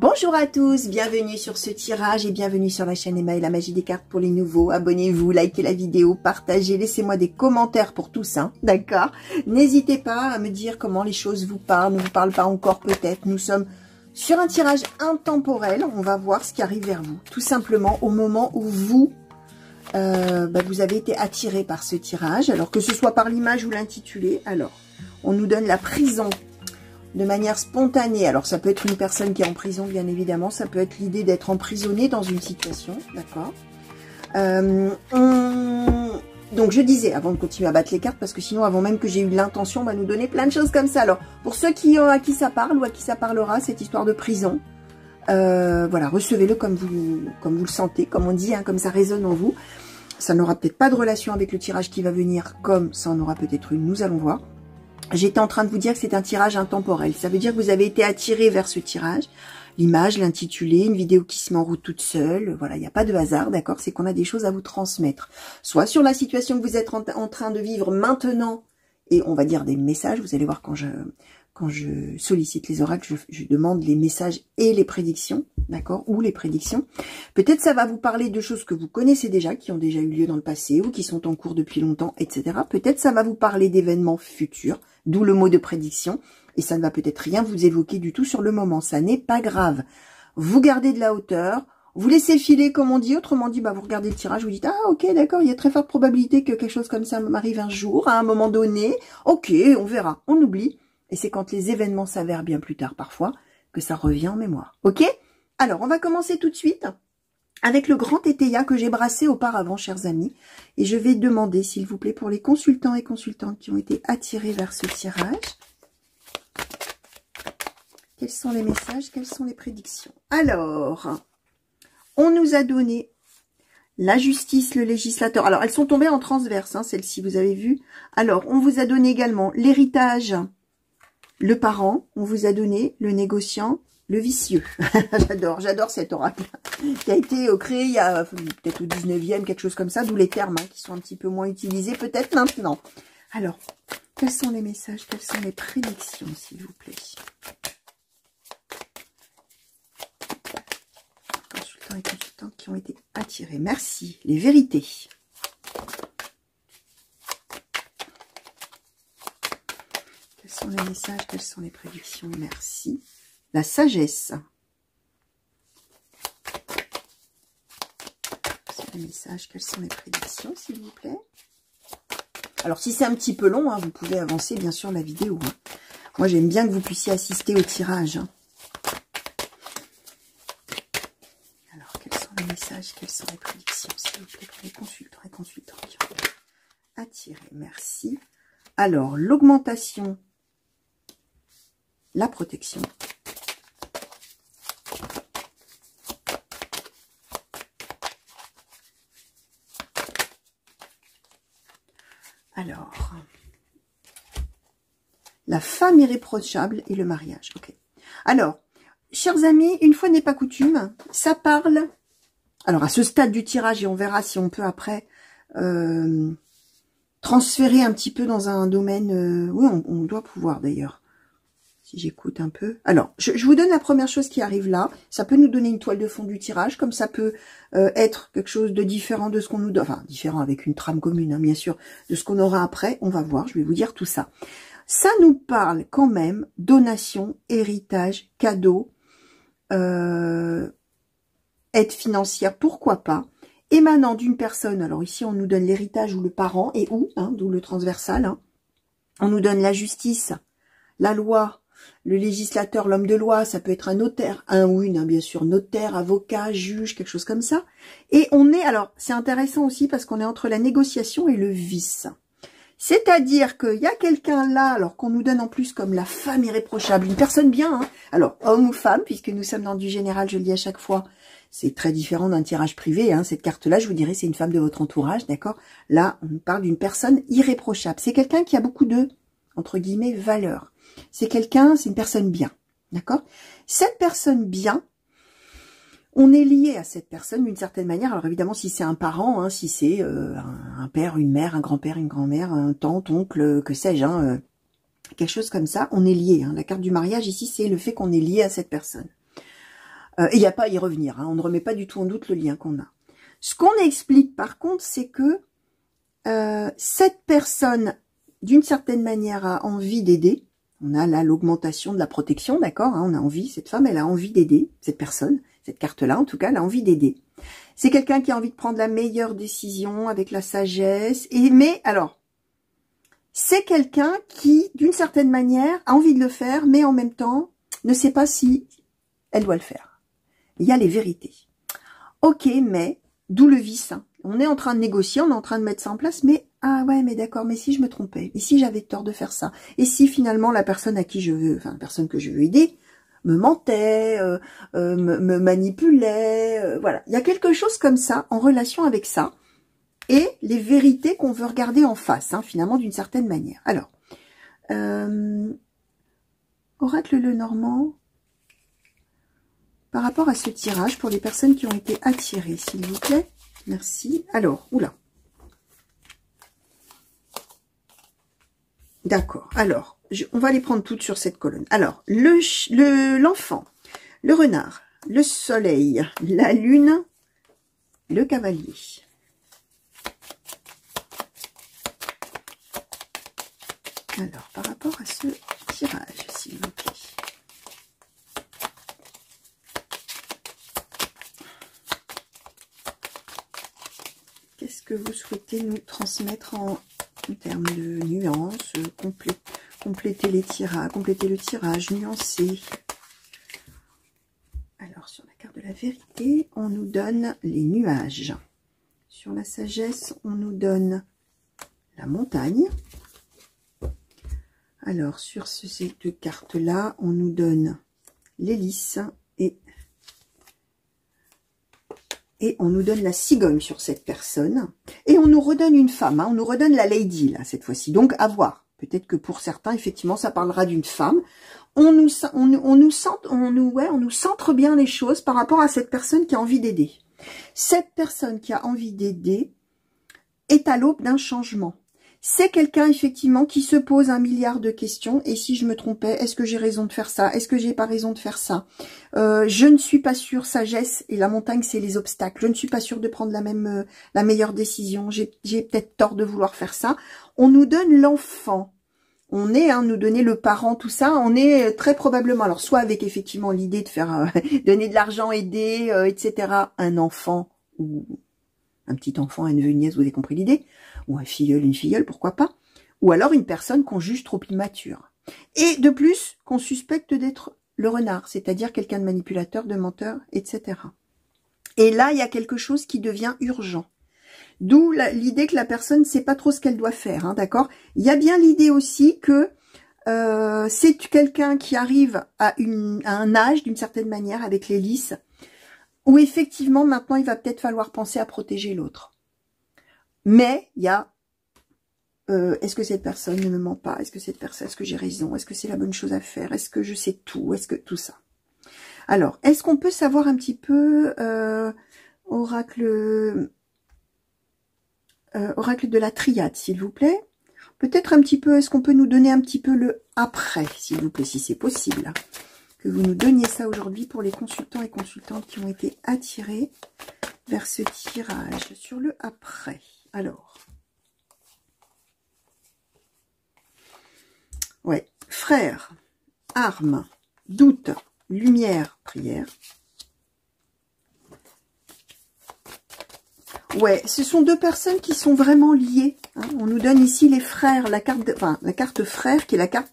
Bonjour à tous, bienvenue sur ce tirage et bienvenue sur la chaîne Emma et la magie des cartes pour les nouveaux. Abonnez-vous, likez la vidéo, partagez, laissez-moi des commentaires pour tout ça, d'accord? N'hésitez pas à me dire comment les choses vous parlent, ne vous parlent pas encore peut-être. Nous sommes sur un tirage intemporel, on va voir ce qui arrive vers vous. Tout simplement au moment où vous avez été attiré par ce tirage, alors que ce soit par l'image ou l'intitulé. Alors, on nous donne la prison. De manière spontanée, alors ça peut être une personne qui est en prison, bien évidemment, ça peut être l'idée d'être emprisonné dans une situation, d'accord. Donc je disais, avant de continuer à battre les cartes, parce que sinon, avant même que j'ai eu l'intention, on va nous donner plein de choses comme ça. Alors, pour ceux à qui ça parle ou à qui ça parlera, cette histoire de prison, voilà, recevez-le comme vous le sentez, comme on dit, hein, comme ça résonne en vous. Ça n'aura peut-être pas de relation avec le tirage qui va venir, comme ça en aura peut-être une, nous allons voir. J'étais en train de vous dire que c'est un tirage intemporel. Ça veut dire que vous avez été attiré vers ce tirage. L'image, l'intitulé, une vidéo qui se met en route toute seule. Voilà, il n'y a pas de hasard, d'accord? C'est qu'on a des choses à vous transmettre. Soit sur la situation que vous êtes en train de vivre maintenant, et on va dire des messages. Vous allez voir quand je sollicite les oracles, je demande les messages et les prédictions, d'accord? Ou les prédictions. Peut-être ça va vous parler de choses que vous connaissez déjà, qui ont déjà eu lieu dans le passé, ou qui sont en cours depuis longtemps, etc. Peut-être ça va vous parler d'événements futurs, d'où le mot de prédiction, et ça ne va peut-être rien vous évoquer du tout sur le moment. Ça n'est pas grave. Vous gardez de la hauteur, vous laissez filer, comme on dit. Autrement dit, vous regardez le tirage, vous dites, ah ok, d'accord, il y a très forte probabilité que quelque chose comme ça m'arrive un jour, à un moment donné. Ok, on verra, on oublie. Et c'est quand les événements s'avèrent bien plus tard, parfois, que ça revient en mémoire. Ok? Alors, on va commencer tout de suite avec le grand Tétéia que j'ai brassé auparavant, chers amis. Et je vais demander, s'il vous plaît, pour les consultants et consultantes qui ont été attirés vers ce tirage, quels sont les messages, quelles sont les prédictions? Alors, on nous a donné la justice, le législateur. Alors, elles sont tombées en transverse, hein, celles-ci, vous avez vu. Alors, on vous a donné également l'héritage, le parent, on vous a donné le négociant, le vicieux. J'adore cet oracle qui a été créé il y a peut-être au 19e, quelque chose comme ça, d'où les termes qui sont un petit peu moins utilisés peut-être maintenant. Alors, quels sont les messages, quelles sont les prédictions, s'il vous plaît? Consultants et consultantes qui ont été attirés. Merci. Les vérités. Quels sont les messages, quelles sont les prédictions? Merci. La sagesse. Quels sont les messages, quelles sont les prédictions, s'il vous plaît? Alors, si c'est un petit peu long, vous pouvez avancer, bien sûr, la vidéo. Moi, j'aime bien que vous puissiez assister au tirage. Alors, quels sont les messages, quelles sont les prédictions, s'il vous plaît, pour les consultants et consultantes qui ont été attirés? Merci. Alors, l'augmentation, la protection. Alors, la femme irréprochable et le mariage. Ok. Alors, chers amis, une fois n'est pas coutume, ça parle. Alors, à ce stade du tirage, et on verra si on peut après transférer un petit peu dans un domaine. Oui, on doit pouvoir d'ailleurs. Si j'écoute un peu. Alors, je vous donne la première chose qui arrive là. Ça peut nous donner une toile de fond du tirage, comme ça peut être quelque chose de différent de ce qu'on nous donne. Enfin, différent avec une trame commune, hein, bien sûr, de ce qu'on aura après. On va voir, je vais vous dire tout ça. Ça nous parle quand même donation, héritage, cadeau, aide financière, pourquoi pas, émanant d'une personne. Alors ici, on nous donne l'héritage ou le parent, et où, d'où le transversal. Hein. On nous donne la justice, la loi, le législateur, l'homme de loi, ça peut être un notaire, un ou une, bien sûr, notaire, avocat, juge, quelque chose comme ça. Et on est, alors, c'est intéressant aussi parce qu'on est entre la négociation et le vice. C'est-à-dire qu'il y a quelqu'un là, alors qu'on nous donne en plus comme la femme irréprochable, une personne bien, hein. Alors, homme ou femme, puisque nous sommes dans du général, je le dis à chaque fois, c'est très différent d'un tirage privé, hein. Cette carte-là, je vous dirais, c'est une femme de votre entourage, d'accord? Là, on parle d'une personne irréprochable. C'est quelqu'un qui a beaucoup de, entre guillemets, valeur. C'est quelqu'un, c'est une personne bien, d'accord? Cette personne bien, on est lié à cette personne d'une certaine manière. Alors évidemment, si c'est un parent, hein, si c'est un père, une mère, un grand-père, une grand-mère, un tante, oncle, que sais-je, quelque chose comme ça, on est lié. Hein. La carte du mariage ici, c'est le fait qu'on est lié à cette personne. Et il n'y a pas à y revenir, hein, on ne remet pas du tout en doute le lien qu'on a. Ce qu'on explique par contre, c'est que cette personne, d'une certaine manière, a envie d'aider. On a là l'augmentation de la protection, d'accord, hein, on a envie, cette femme, elle a envie d'aider, cette personne, cette carte-là, en tout cas, elle a envie d'aider. C'est quelqu'un qui a envie de prendre la meilleure décision avec la sagesse. Mais alors, c'est quelqu'un qui, d'une certaine manière, a envie de le faire, mais en même temps, ne sait pas si elle doit le faire. Il y a les vérités. Ok, mais, d'où le vice, hein. On est en train de négocier, on est en train de mettre ça en place, mais, ah ouais, mais d'accord, mais si je me trompais, et si j'avais tort de faire ça, et si finalement la personne à qui je veux, enfin, la personne que je veux aider, me mentait, me manipulait, voilà. Il y a quelque chose comme ça, en relation avec ça, et les vérités qu'on veut regarder en face, hein, finalement, d'une certaine manière. Alors, Oracle Lenormand, par rapport à ce tirage, pour les personnes qui ont été attirées, s'il vous plaît. Merci. Alors, oula. D'accord. Alors, on va les prendre toutes sur cette colonne. Alors, l'enfant, le renard, le soleil, la lune, le cavalier. Alors, par rapport à ce tirage, s'il vous plaît. Qu'est-ce que vous souhaitez nous transmettre en termes de nuances, compléter les tirages, compléter le tirage, nuancer. Alors, sur la carte de la vérité, on nous donne les nuages. Sur la sagesse, on nous donne la montagne. Alors, sur ces deux cartes-là, on nous donne l'hélice et on nous donne la cigogne sur cette personne. Et on nous redonne une femme, hein, on nous redonne la lady, là, cette fois-ci. Donc, à voir. Peut-être que pour certains, effectivement, ça parlera d'une femme. On nous centre bien les choses par rapport à cette personne qui a envie d'aider. Cette personne qui a envie d'aider est à l'aube d'un changement. C'est quelqu'un, effectivement, qui se pose 1 milliard de questions. Et si je me trompais, est-ce que j'ai raison de faire ça? Est-ce que j'ai pas raison de faire ça? Je ne suis pas sûre, sagesse, et la montagne, c'est les obstacles. Je ne suis pas sûre de prendre la meilleure décision. J'ai peut-être tort de vouloir faire ça. On nous donne l'enfant. On est, nous donner le parent, tout ça, on est très probablement, alors soit avec effectivement l'idée de faire donner de l'argent, aider, etc. Un enfant, ou un petit enfant, un neveu, une nièce, vous avez compris l'idée, ou un filleul, une filleule, pourquoi pas, ou alors une personne qu'on juge trop immature. Et de plus, qu'on suspecte d'être le renard, c'est-à-dire quelqu'un de manipulateur, de menteur, etc. Et là, il y a quelque chose qui devient urgent. D'où l'idée que la personne ne sait pas trop ce qu'elle doit faire, hein, d'accord? Il y a bien l'idée aussi que c'est quelqu'un qui arrive à un âge, d'une certaine manière, avec l'hélice, où effectivement, maintenant, il va peut-être falloir penser à protéger l'autre. Mais, il y a, est-ce que cette personne ne me ment pas? Est-ce que cette personne, est-ce que j'ai raison? Est-ce que c'est la bonne chose à faire? Est-ce que je sais tout? Est-ce que tout ça? Alors, est-ce qu'on peut savoir un petit peu, oracle de la triade, s'il vous plaît? Peut-être un petit peu, est-ce qu'on peut nous donner un petit peu le après, s'il vous plaît, si c'est possible? Que vous nous donniez ça aujourd'hui pour les consultants et consultantes qui ont été attirés vers ce tirage sur le après. Alors, ouais, frère, arme, doute, lumière, prière. Ouais, ce sont deux personnes qui sont vraiment liées. Hein. On nous donne ici les frères, la carte frère qui est la carte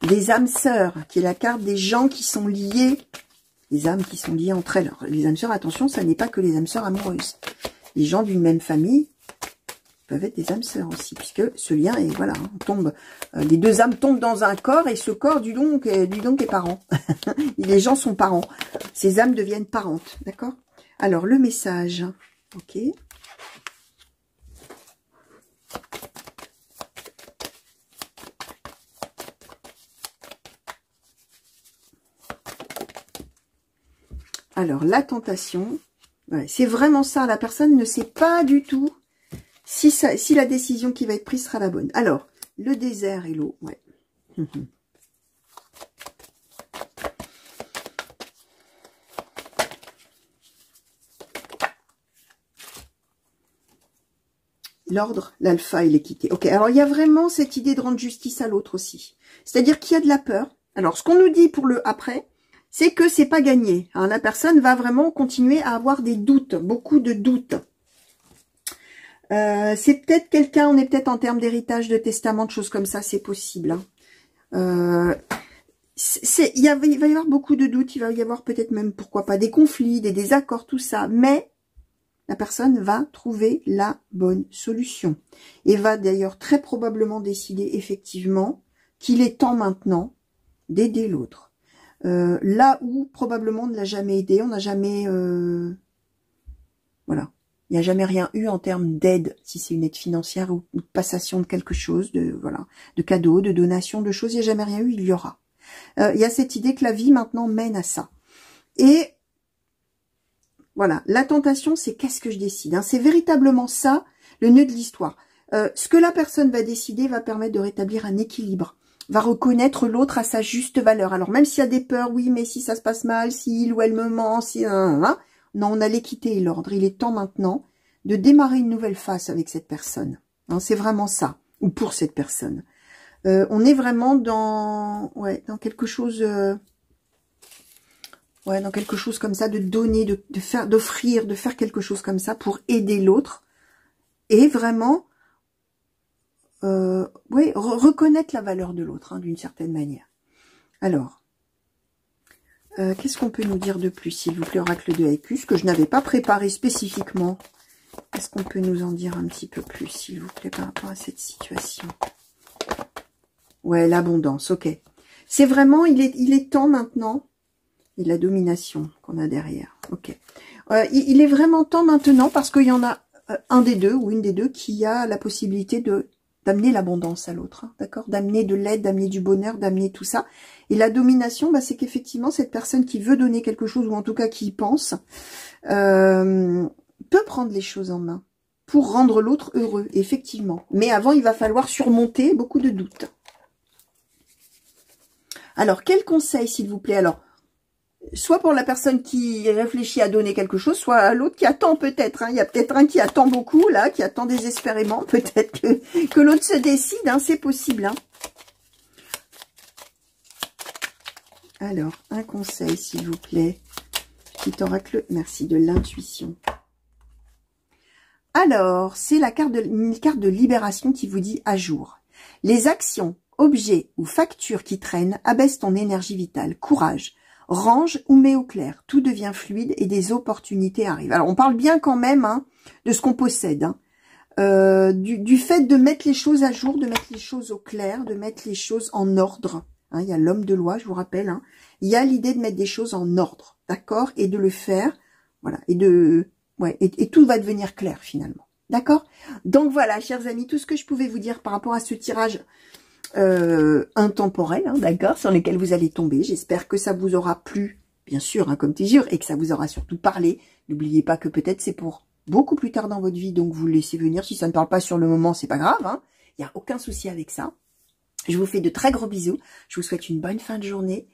des âmes sœurs, qui est la carte des gens qui sont liés, les âmes qui sont liées entre elles. Alors, les âmes sœurs, attention, ça n'est pas que les âmes sœurs amoureuses. Les gens d'une même famille peuvent être des âmes sœurs aussi, puisque ce lien est, voilà, on tombe, les deux âmes tombent dans un corps, et ce corps, du donc est parent. Les gens sont parents. Ces âmes deviennent parentes, d'accord? Alors, le message, ok. Alors, la tentation, ouais, c'est vraiment ça. La personne ne sait pas du tout si la décision qui va être prise sera la bonne. Alors, le désert et l'eau, ouais. L'ordre, l'alpha et l'équité. Ok, alors il y a vraiment cette idée de rendre justice à l'autre aussi. C'est-à-dire qu'il y a de la peur. Alors, ce qu'on nous dit pour le après, c'est que c'est pas gagné. Hein. La personne va vraiment continuer à avoir des doutes, beaucoup de doutes. C'est peut-être quelqu'un, on est peut-être en termes d'héritage, de testament, de choses comme ça, c'est possible. Hein. Il va y avoir beaucoup de doutes, il va y avoir peut-être même, pourquoi pas, des conflits, des désaccords, tout ça, mais la personne va trouver la bonne solution. Et va d'ailleurs très probablement décider effectivement qu'il est temps maintenant d'aider l'autre. Là où probablement on ne l'a jamais aidé, on n'a jamais... voilà. Il n'y a jamais rien eu en termes d'aide, si c'est une aide financière ou de passation de quelque chose, de cadeaux, de donations, de choses, il n'y a jamais rien eu, il y aura. Il y a cette idée que la vie maintenant mène à ça. Et voilà, la tentation, c'est qu'est-ce que je décide, hein. C'est véritablement ça, le nœud de l'histoire. Ce que la personne va décider va permettre de rétablir un équilibre, va reconnaître l'autre à sa juste valeur. Alors même s'il y a des peurs, oui, mais si ça se passe mal, si il ou elle me ment, si... non, on a l'équité et l'ordre. Il est temps maintenant de démarrer une nouvelle phase avec cette personne. Hein, c'est vraiment ça, ou pour cette personne. On est vraiment dans quelque chose... dans quelque chose comme ça, de donner, de faire, d'offrir, de faire quelque chose comme ça pour aider l'autre. Et vraiment, reconnaître la valeur de l'autre, hein, d'une certaine manière. Alors, qu'est-ce qu'on peut nous dire de plus, s'il vous plaît, oracle de Haïkus, que je n'avais pas préparé spécifiquement. Est-ce qu'on peut nous en dire un petit peu plus, s'il vous plaît, par rapport à cette situation? Ouais, l'abondance, ok. C'est vraiment, il est temps maintenant, et la domination qu'on a derrière, ok. Il est vraiment temps maintenant, parce qu'il y en a un des deux, ou une des deux, qui a la possibilité d'amener l'abondance à l'autre, hein, d'accord, d'amener de l'aide, d'amener du bonheur, d'amener tout ça. Et la domination, c'est qu'effectivement, cette personne qui veut donner quelque chose, ou en tout cas qui y pense, peut prendre les choses en main pour rendre l'autre heureux, effectivement. Mais avant, il va falloir surmonter beaucoup de doutes. Alors, quel conseil, s'il vous plaît? Alors, soit pour la personne qui réfléchit à donner quelque chose, soit à l'autre qui attend peut-être. Hein. Il y a peut-être un qui attend beaucoup, là, qui attend désespérément. Peut-être que l'autre se décide, hein, c'est possible. Hein. Alors, un conseil, s'il vous plaît. Petit oracle, merci, de l'intuition. Alors, c'est une carte de libération qui vous dit à jour. Les actions, objets ou factures qui traînent abaissent ton énergie vitale. Courage. Range ou mets au clair. Tout devient fluide et des opportunités arrivent. Alors, on parle bien quand même, hein, de ce qu'on possède. Hein. Du fait de mettre les choses à jour, de mettre les choses au clair, de mettre les choses en ordre. Hein, il y a l'homme de loi, je vous rappelle. Hein. Il y a l'idée de mettre des choses en ordre, d'accord, et de le faire, voilà, et tout va devenir clair finalement, d'accord. Donc voilà, chers amis, tout ce que je pouvais vous dire par rapport à ce tirage intemporel, hein, d'accord, sur lequel vous allez tomber. J'espère que ça vous aura plu, bien sûr, hein, comme toujours, et que ça vous aura surtout parlé. N'oubliez pas que peut-être c'est pour beaucoup plus tard dans votre vie, donc vous le laissez venir. Si ça ne parle pas sur le moment, c'est pas grave, hein. Il n'y a aucun souci avec ça. Je vous fais de très gros bisous. Je vous souhaite une bonne fin de journée.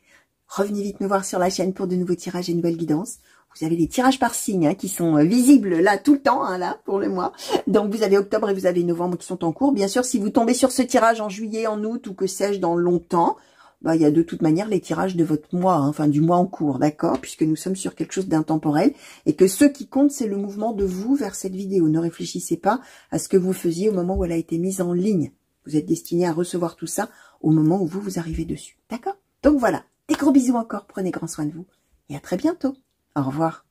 Revenez vite me voir sur la chaîne pour de nouveaux tirages et nouvelles guidances. Vous avez les tirages par signe, hein, qui sont visibles là tout le temps, hein, là, pour le mois. Donc vous avez octobre et vous avez novembre qui sont en cours. Bien sûr, si vous tombez sur ce tirage en juillet, en août ou que sais-je dans longtemps, il y a de toute manière les tirages de votre mois, hein, enfin du mois en cours, d'accord, puisque nous sommes sur quelque chose d'intemporel et que ce qui compte, c'est le mouvement de vous vers cette vidéo. Ne réfléchissez pas à ce que vous faisiez au moment où elle a été mise en ligne. Vous êtes destiné à recevoir tout ça au moment où vous arrivez dessus, d'accord? Donc voilà, des gros bisous encore, prenez grand soin de vous et à très bientôt. Au revoir.